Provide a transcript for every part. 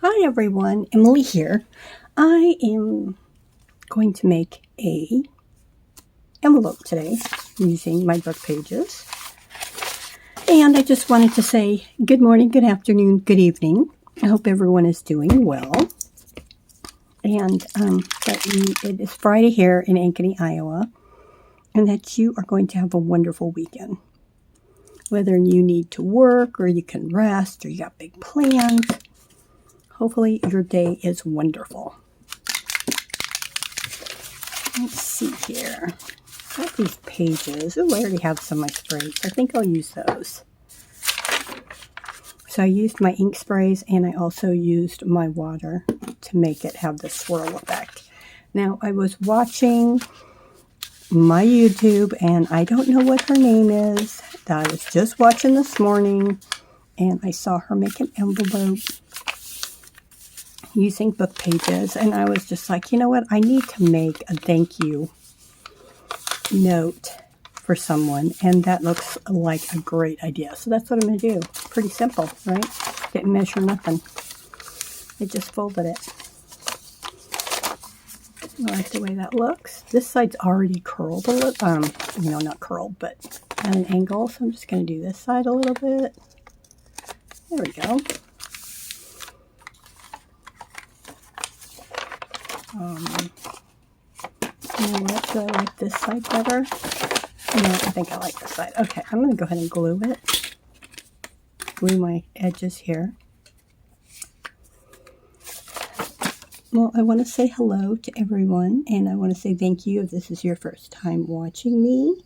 Hi everyone, Emily here. I am going to make a envelope today using my book pages. And I just wanted to say good morning, good afternoon, good evening. I hope everyone is doing well. And it is Friday here in Ankeny, Iowa, and that you are going to have a wonderful weekend. Whether you need to work or you can rest or you got big plans, hopefully your day is wonderful. Let's see here. Got these pages. Oh, I already have some of my sprays. I think I'll use those. So I used my ink sprays and I also used my water to make it have the swirl effect. Now, I was watching my YouTube and I don't know what her name is that I was just watching this morning, and I saw her make an envelope using book pages, and I was just like, you know what? I need to make a thank you note for someone, and that looks like a great idea. So that's what I'm going to do. Pretty simple, right? Didn't measure nothing. I just folded it. I like the way that looks. This side's already curled a little, not curled, but at an angle. So I'm just going to do this side a little bit. There we go. You know what? Do I like this side better? No, I think I like this side. Okay, I'm going to go ahead and glue it. Glue my edges here. Well, I want to say hello to everyone, and I want to say thank you if this is your first time watching me.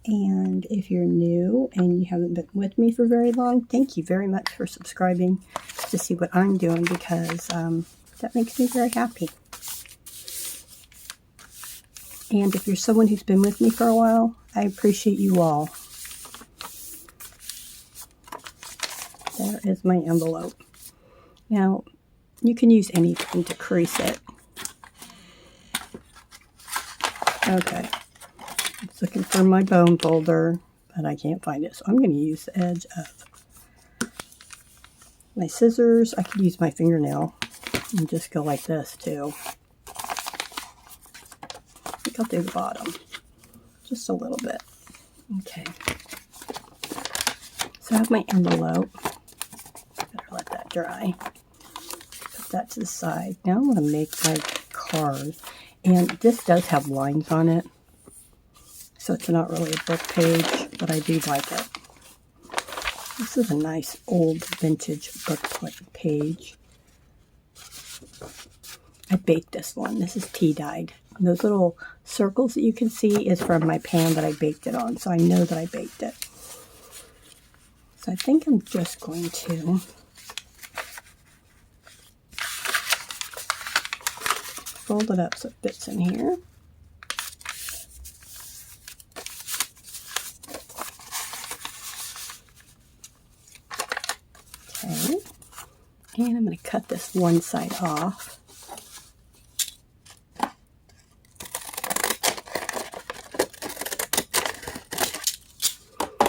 And if you're new and you haven't been with me for very long, thank you very much for subscribing to see what I'm doing, because that makes me very happy. And if you're someone who's been with me for a while, I appreciate you all. There is my envelope. Now, you can use anything to crease it. Okay. I was looking for my bone folder, but I can't find it. So I'm going to use the edge of my scissors. I could use my fingernail and just go like this too. I think I'll do the bottom just a little bit. Okay. So I have my envelope. Better let that dry. Put that to the side. Now I'm going to make my card. And this does have lines on it, so it's not really a book page, but I do like it. This is a nice old vintage book page. I baked this one. This is tea dyed. And those little circles that you can see is from my pan that I baked it on, so I know that I baked it. So I think I'm just going to fold it up so it fits in here. Okay. And I'm going to cut this one side off.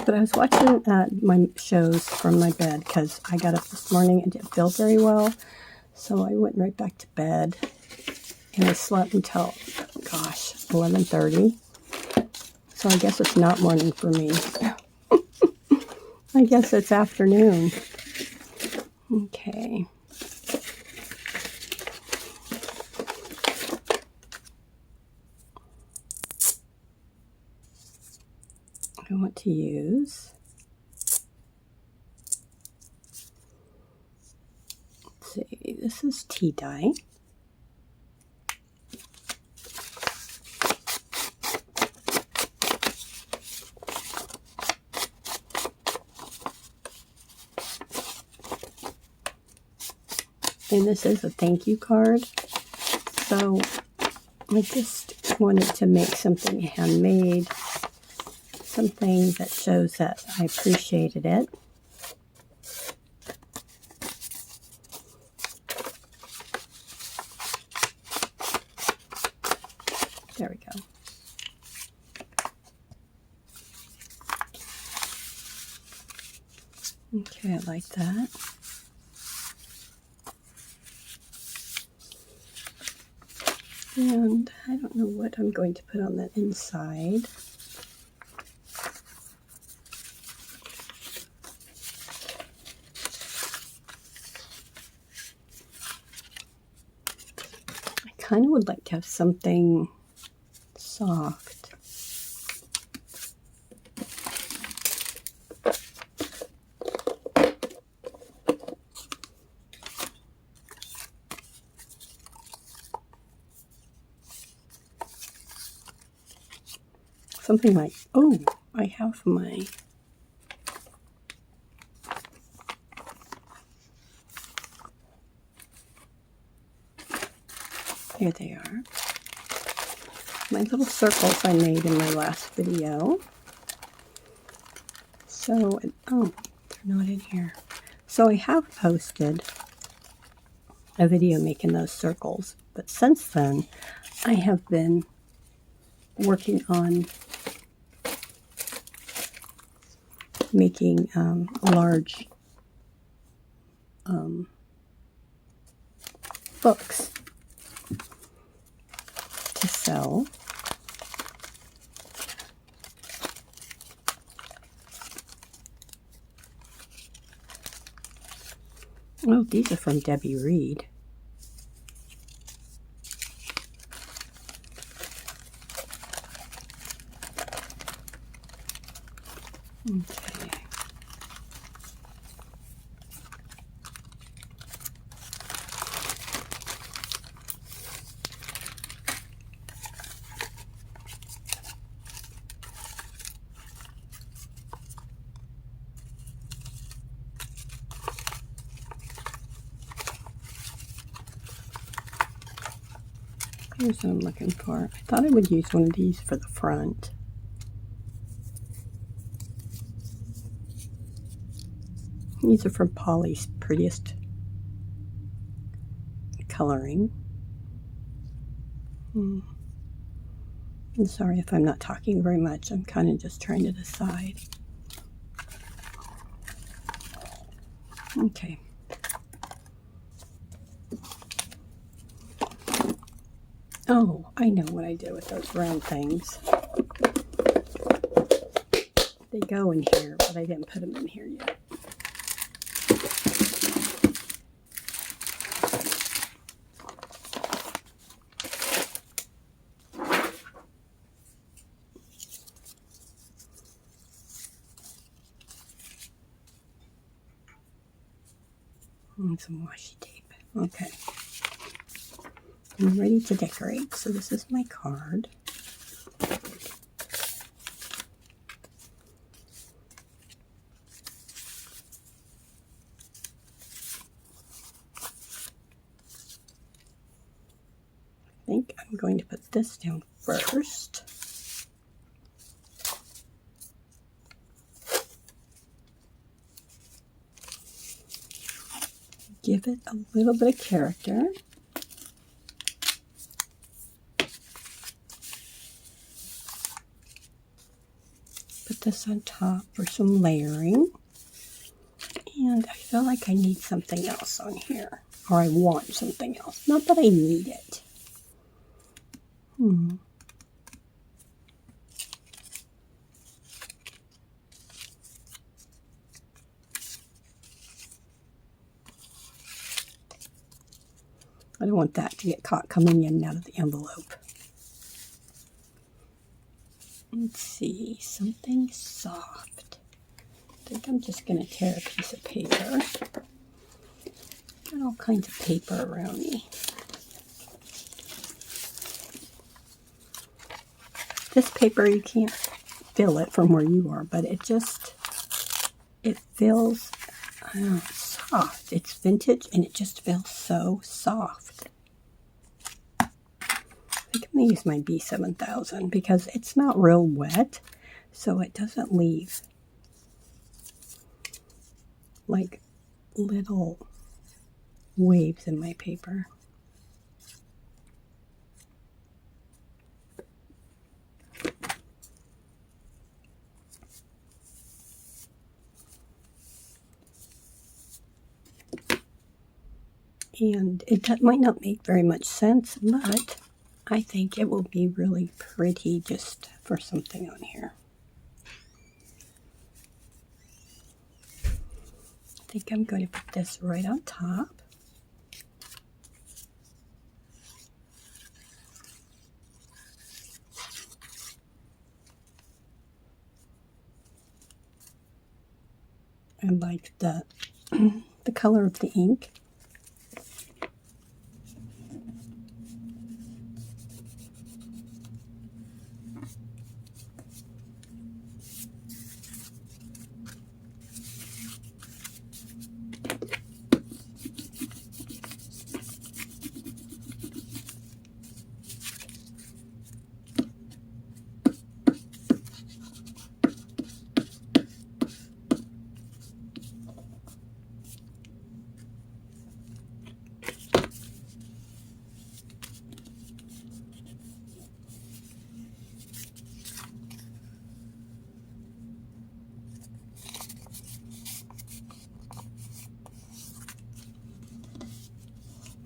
But I was watching my shows from my bed because I got up this morning and didn't feel very well. So I went right back to bed. And I slept until, 11:30. So I guess it's not morning for me. I guess it's afternoon. Okay. I want to use, let's see, this is tea dye. And this is a thank you card. So I just wanted to make something handmade, something that shows that I appreciated it. There we go. Okay, I like that. And I don't know what I'm going to put on the inside. I kind of would like to have something soft. Something like, oh, I have my here they are. My little circles I made in my last video. So, oh, they're not in here. So I have posted a video making those circles, but since then I have been working on making large books to sell. Oh, these are from Debbie Reed. Okay. Here's what I'm looking for. I thought I would use one of these for the front. These are from Polly's Prettiest Coloring. I'm sorry if I'm not talking very much. I'm kind of just trying to decide. Okay. Oh, I know what I did with those round things. They go in here, but I didn't put them in here yet. And some washi tape. Okay. I'm ready to decorate. So this is my card. I think I'm going to put this down first. Give it a little bit of character. Put this on top for some layering. And I feel like I need something else on here. Or I want something else. Not that I need it. I don't want that to get caught coming in and out of the envelope. Let's see, something soft. I think I'm just going to tear a piece of paper. Got all kinds of paper around me. This paper, you can't feel it from where you are, but it feels soft. It's vintage and it just feels so soft. I think I'm going to use my B7000 because it's not real wet, so it doesn't leave like little waves in my paper. And it might not make very much sense, but I think it will be really pretty just for something on here. I think I'm going to put this right on top. I like the the color of the ink.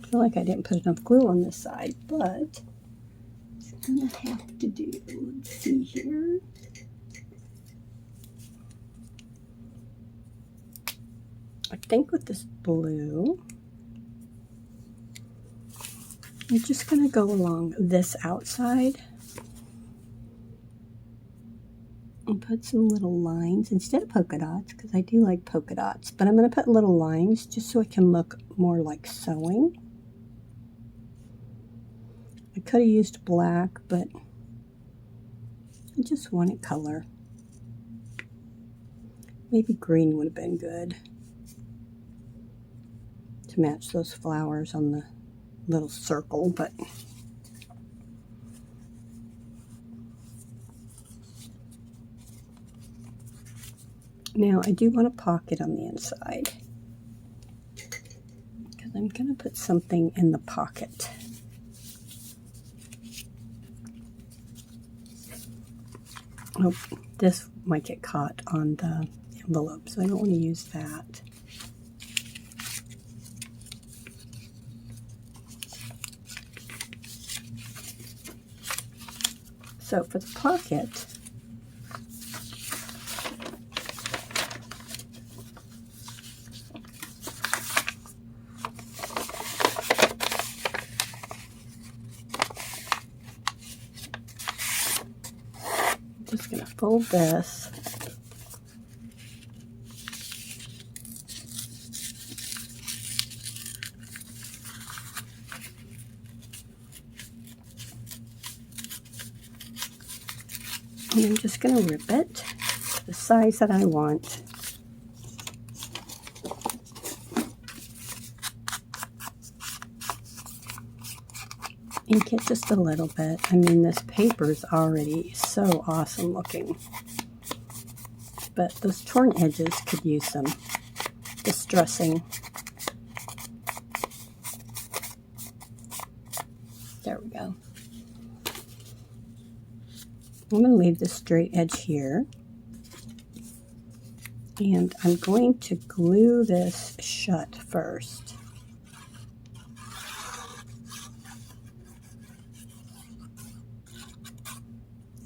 I feel like I didn't put enough glue on this side, but it's gonna have to do. Let's see here. I think with this blue, I'm just gonna go along this outside and put some little lines instead of polka dots, because I do like polka dots, but I'm gonna put little lines just so it can look more like sewing. I could have used black, but I just wanted color. Maybe green would have been good to match those flowers on the little circle, but now I do want a pocket on the inside because I'm going to put something in the pocket. Oh, this might get caught on the envelope, so I don't want to use that. So for the pocket, I'm just going to fold this. And I'm just going to rip it to the size that I want. Ink it just a little bit. I mean, this paper is already so awesome looking. But those torn edges could use some distressing. There we go. I'm going to leave the straight edge here. And I'm going to glue this shut first.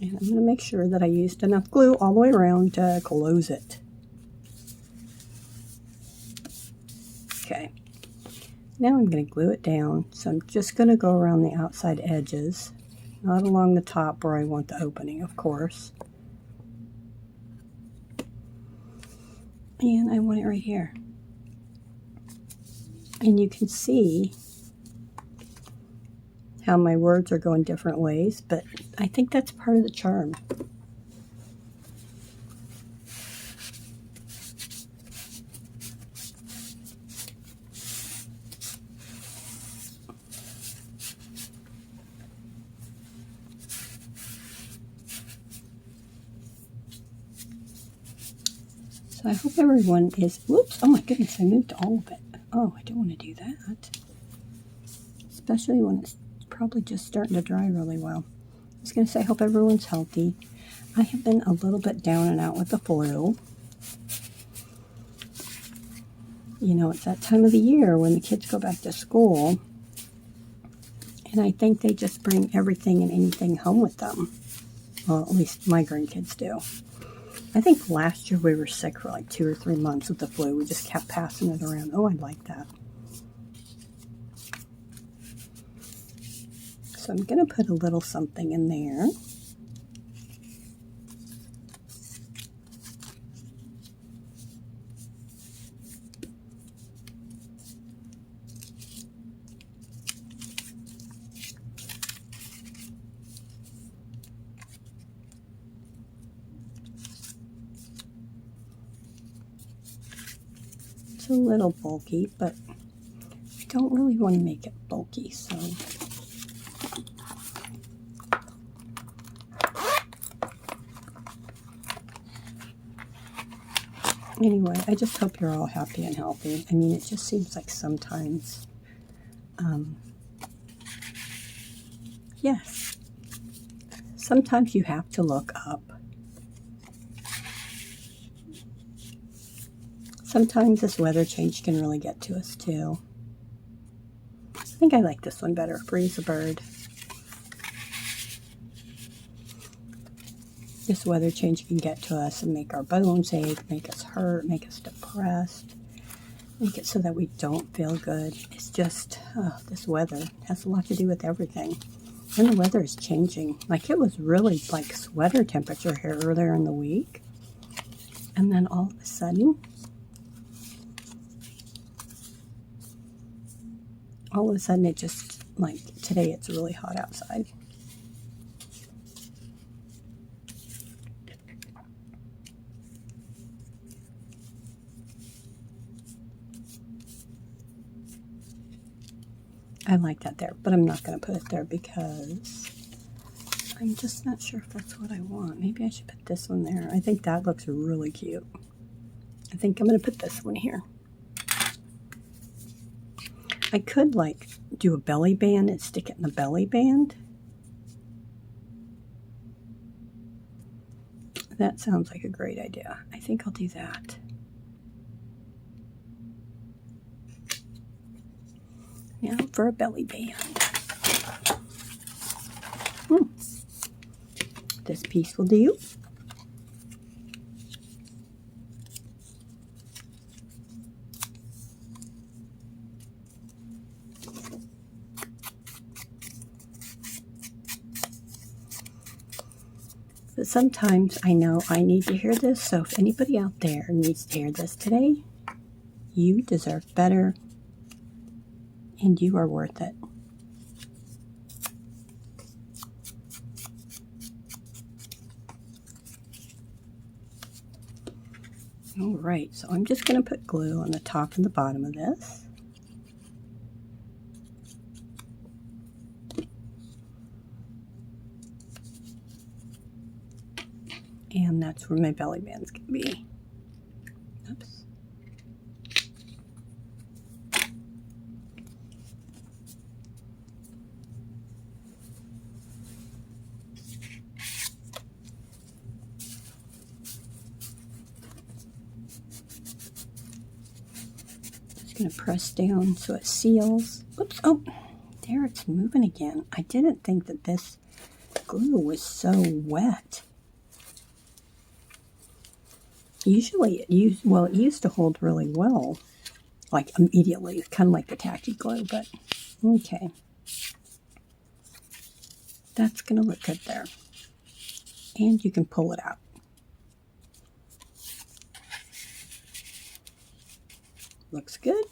And I'm going to make sure that I used enough glue all the way around to close it. Okay. Now I'm going to glue it down. So I'm just going to go around the outside edges. Not along the top where I want the opening, of course. And I want it right here. And you can see how my words are going different ways, but I think that's part of the charm. So I hope everyone is, whoops, oh my goodness, I moved all of it. Oh, I don't want to do that. Especially when it's probably just starting to dry really well. I was going to say, I hope everyone's healthy. I have been a little bit down and out with the flu. You know, it's that time of the year when the kids go back to school. And I think they just bring everything and anything home with them. Well, at least my grandkids do. I think last year we were sick for like 2 or 3 months with the flu. We just kept passing it around. Oh, I like that. So I'm going to put a little something in there. It's a little bulky, but I don't really want to make it bulky, so anyway, I just hope you're all happy and healthy. I mean, it just seems like sometimes, yes, sometimes you have to look up. Sometimes this weather change can really get to us too. I think I like this one better, Freeze a Bird. This weather change can get to us and make our bones ache, make us hurt, make us depressed, make it so that we don't feel good. It's just, this weather has a lot to do with everything. And the weather is changing. Like, it was really like sweater temperature here earlier in the week. And then all of a sudden, it just, like, today it's really hot outside. I like that there, but I'm not going to put it there because I'm just not sure if that's what I want. Maybe I should put this one there. I think that looks really cute. I think I'm going to put this one here. I could, like, do a belly band and stick it in the belly band. That sounds like a great idea. I think I'll do that. Yeah, for a belly band. This piece will do. But sometimes I know I need to hear this, so if anybody out there needs to hear this today, you deserve better, and you are worth it. Alright, so I'm just going to put glue on the top and the bottom of this. And that's where my belly band's going to be. Oops. Just going to press down so it seals. Oops, oh, there it's moving again. I didn't think that this glue was so wet. Usually it used to hold really well, like immediately. It's kind of like the tacky glue, but okay. That's going to look good there. And you can pull it out. Looks good.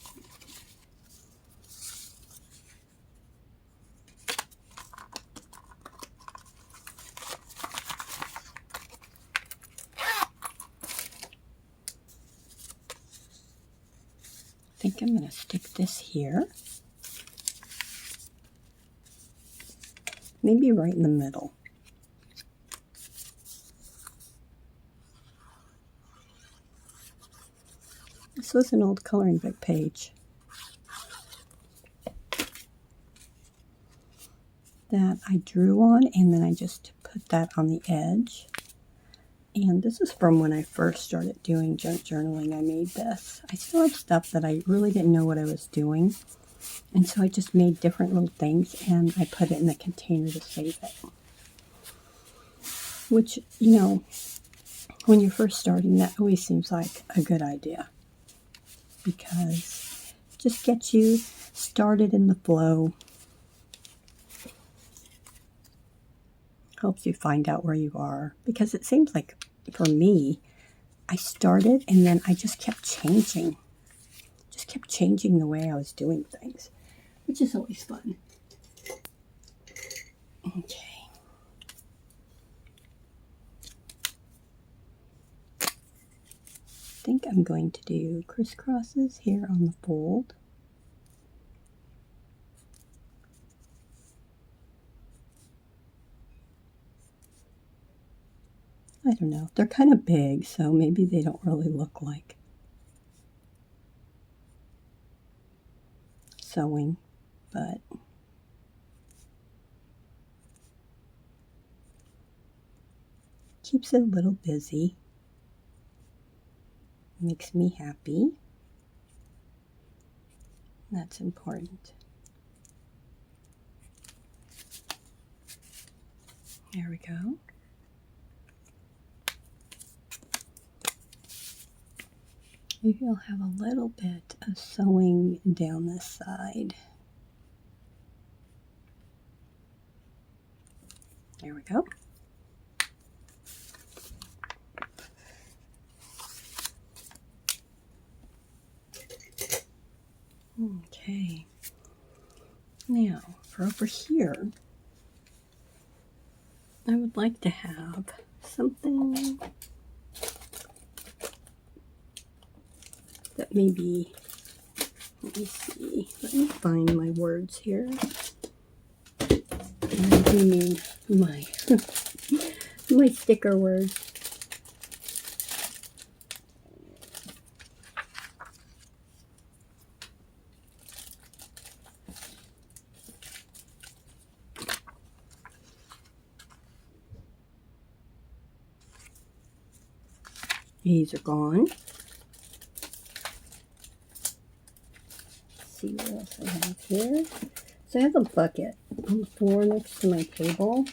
I think I'm going to stick this here. Maybe right in the middle. This was an old coloring book page that I drew on, and then I just put that on the edge. And this is from when I first started doing junk journaling. I made this. I still have stuff that I really didn't know what I was doing. And so I just made different little things and I put it in the container to save it. Which, you know, when you're first starting, that always seems like a good idea. Because it just gets you started in the flow. Helps you find out where you are. Because it seems like, for me, I started and then I just kept changing. Just kept changing the way I was doing things. Which is always fun. Okay. I think I'm going to do crisscrosses here on the fold. I don't know. They're kind of big, so maybe they don't really look like sewing, but keeps it a little busy. Makes me happy. That's important. There we go. Maybe I'll have a little bit of sewing down this side. There we go. Okay. Now, for over here, I would like to have something that maybe, let me see, let me find my words here. I do mean my, my sticker words. These are gone. Let's see what else I have here. So I have a bucket on the floor next to my table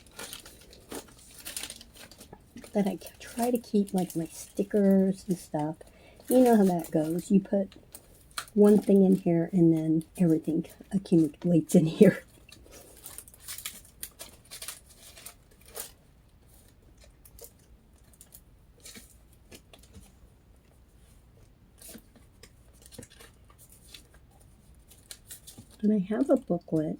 that I try to keep like my stickers and stuff. You know how that goes. You put one thing in here and then everything accumulates in here. And I have a booklet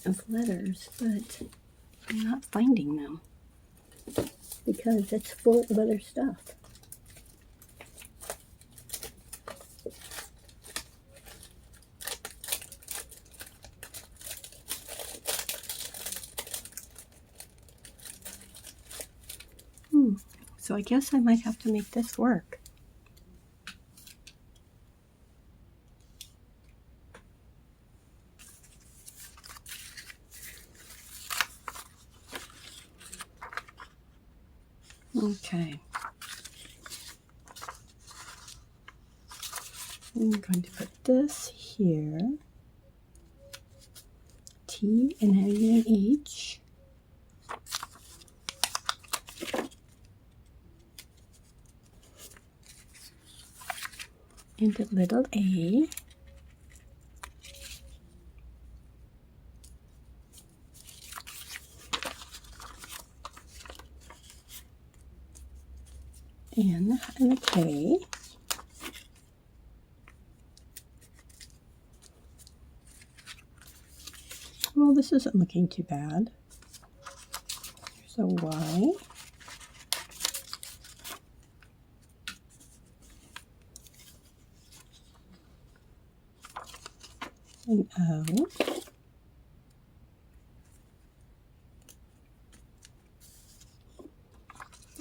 of letters, but I'm not finding them because it's full of other stuff. So I guess I might have to make this work. Okay. I'm going to put this here. T and an H. And a little A. N and a K. Well, this isn't looking too bad. There's a Y. An O.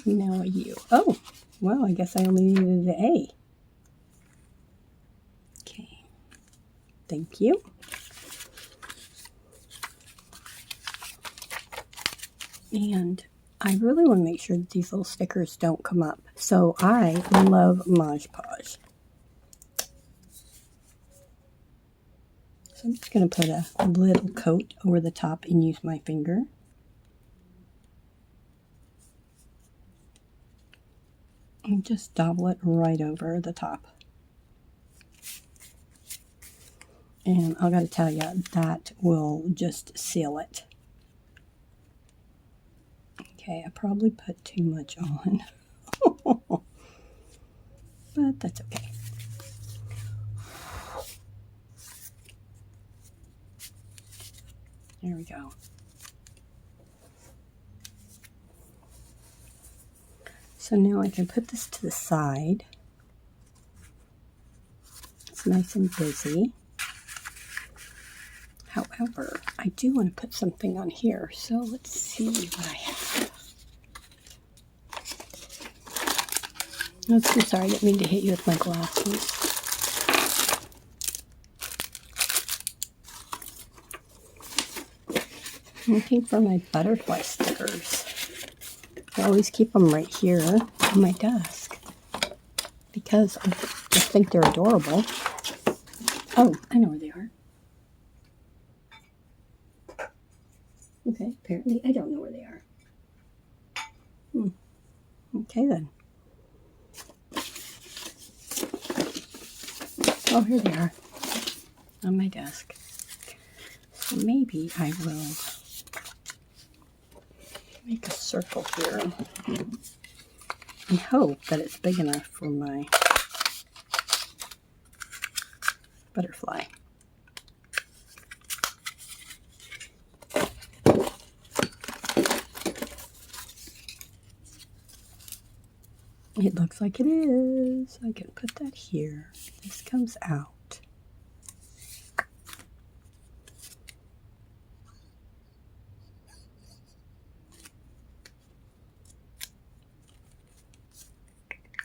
Now a U. Oh, well, I guess I only needed the A. Okay. Thank you. And I really want to make sure that these little stickers don't come up. So I love Mod Podge. So I'm just going to put a little coat over the top and use my finger. And just dabble it right over the top. And I got to tell you, that will just seal it. Okay, I probably put too much on. But that's okay. There we go. So now I can put this to the side. It's nice and busy. However, I do want to put something on here. So let's see what I have. I'm so sorry, I didn't mean to hit you with my glasses. I'm looking for my butterfly stickers. I always keep them right here on my desk because I just think they're adorable. Oh, I know where they are. Okay, apparently I don't know where they are. Okay then. Oh, here they are on my desk. So maybe I will make a circle here and hope that it's big enough for my butterfly. It looks like it is. I can put that here. This comes out.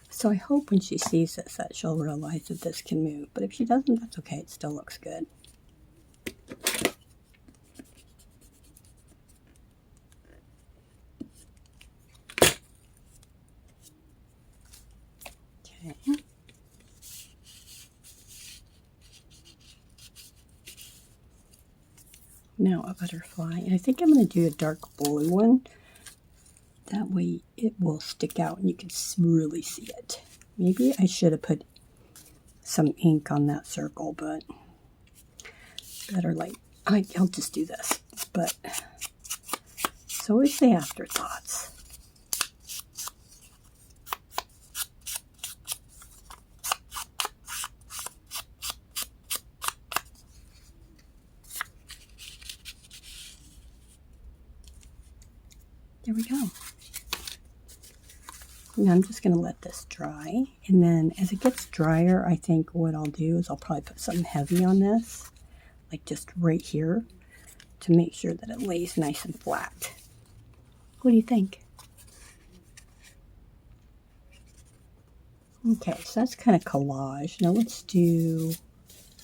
So I hope when she sees this that she'll realize that this can move. But if she doesn't, that's okay. It still looks good. Okay. Now a butterfly. And I think I'm going to do a dark blue one. That way it will stick out and you can really see it. Maybe I should have put some ink on that circle, but better like, I'll just do this. But it's always the afterthoughts. There we go. Now I'm just going to let this dry, and then as it gets drier, I think what I'll do is I'll probably put something heavy on this, like just right here, to make sure that it lays nice and flat. What do you think? Okay, so that's kind of collage. Now let's do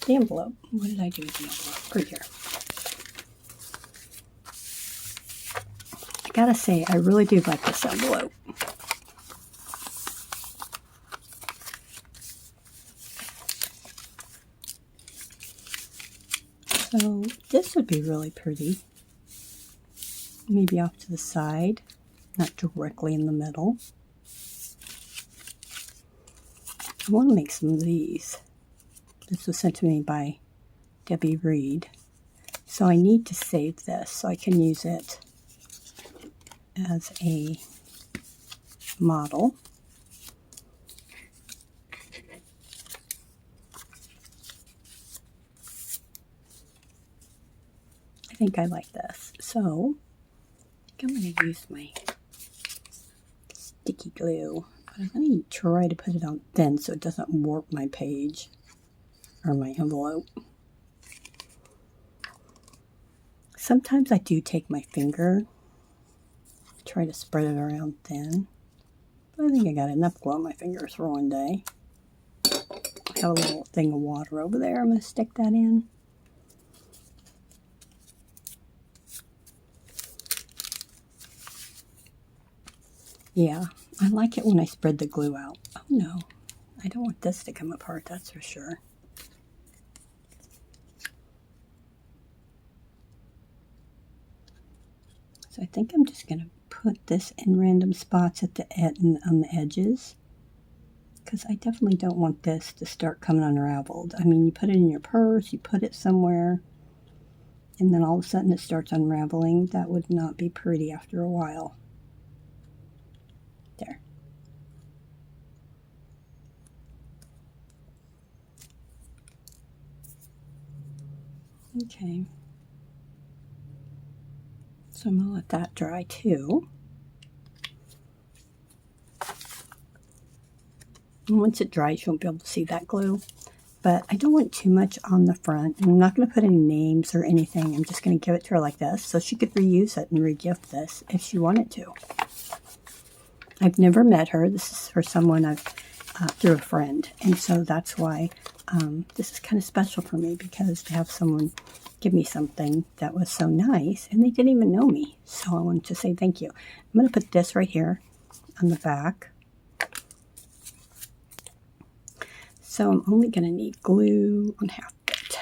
the envelope. What did I do with the envelope? Right here. I gotta say, I really do like this envelope. So this would be really pretty. Maybe off to the side, not directly in the middle. I want to make some of these. This was sent to me by Debbie Reed. So I need to save this so I can use it as a model. I think I like this. So I think I'm going to use my sticky glue. But I'm going to try to put it on thin so it doesn't warp my page or my envelope. Sometimes I do take my finger, try to spread it around thin. But I think I got enough glue on my fingers for one day. I have a little thing of water over there. I'm going to stick that in. Yeah, I like it when I spread the glue out. Oh no, I don't want this to come apart, that's for sure. So I think I'm just going to put this in random spots at the on the edges, because I definitely don't want this to start coming unraveled. I mean, you put it in your purse, you put it somewhere, and then all of a sudden it starts unraveling. That would not be pretty after a while. There. Okay. So I'm going to let that dry too. And once it dries, you won't be able to see that glue. But I don't want too much on the front. I'm not going to put any names or anything. I'm just going to give it to her like this, so she could reuse it and regift this if she wanted to. I've never met her. This is for someone I've through a friend. And so that's why this is kind of special for me, because to have someone give me something that was so nice, and they didn't even know me. So I wanted to say thank you. I'm going to put this right here on the back. So I'm only going to need glue on half of it.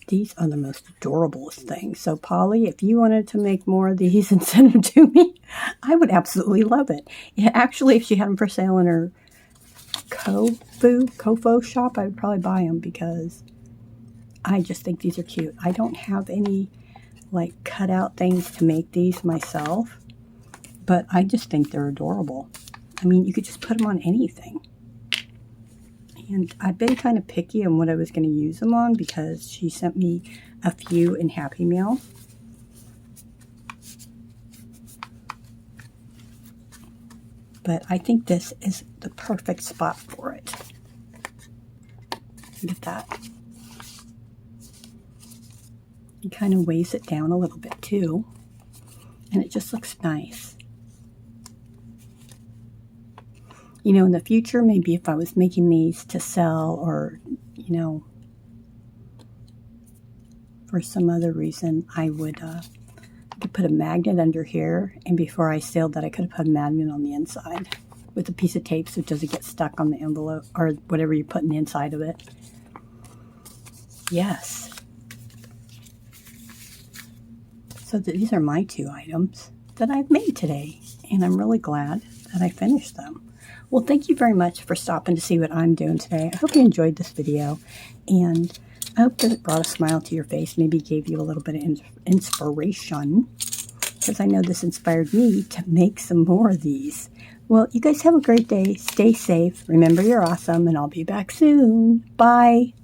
These are the most adorablest things. So Polly, if you wanted to make more of these and send them to me, I would absolutely love it. Yeah, actually, if she had them for sale in her Kofo shop, I would probably buy them, because I just think these are cute. I don't have any like cut out things to make these myself, but I just think they're adorable. I mean, you could just put them on anything. And I've been kind of picky on what I was going to use them on, because she sent me a few in Happy Meal. But I think this is the perfect spot for it. Look at that. It kind of weighs it down a little bit too. And it just looks nice. You know, in the future, maybe if I was making these to sell, or, you know, for some other reason, I would could put a magnet under here, and before I sealed that, I could have put a magnet on the inside with a piece of tape so it doesn't get stuck on the envelope or whatever you put in the inside of it. Yes. So these are my 2 items that I've made today, and I'm really glad that I finished them. Well, thank you very much for stopping to see what I'm doing today. I hope you enjoyed this video, and I hope that it brought a smile to your face, maybe gave you a little bit of inspiration, because I know this inspired me to make some more of these. Well, you guys have a great day. Stay safe. Remember, you're awesome, and I'll be back soon. Bye.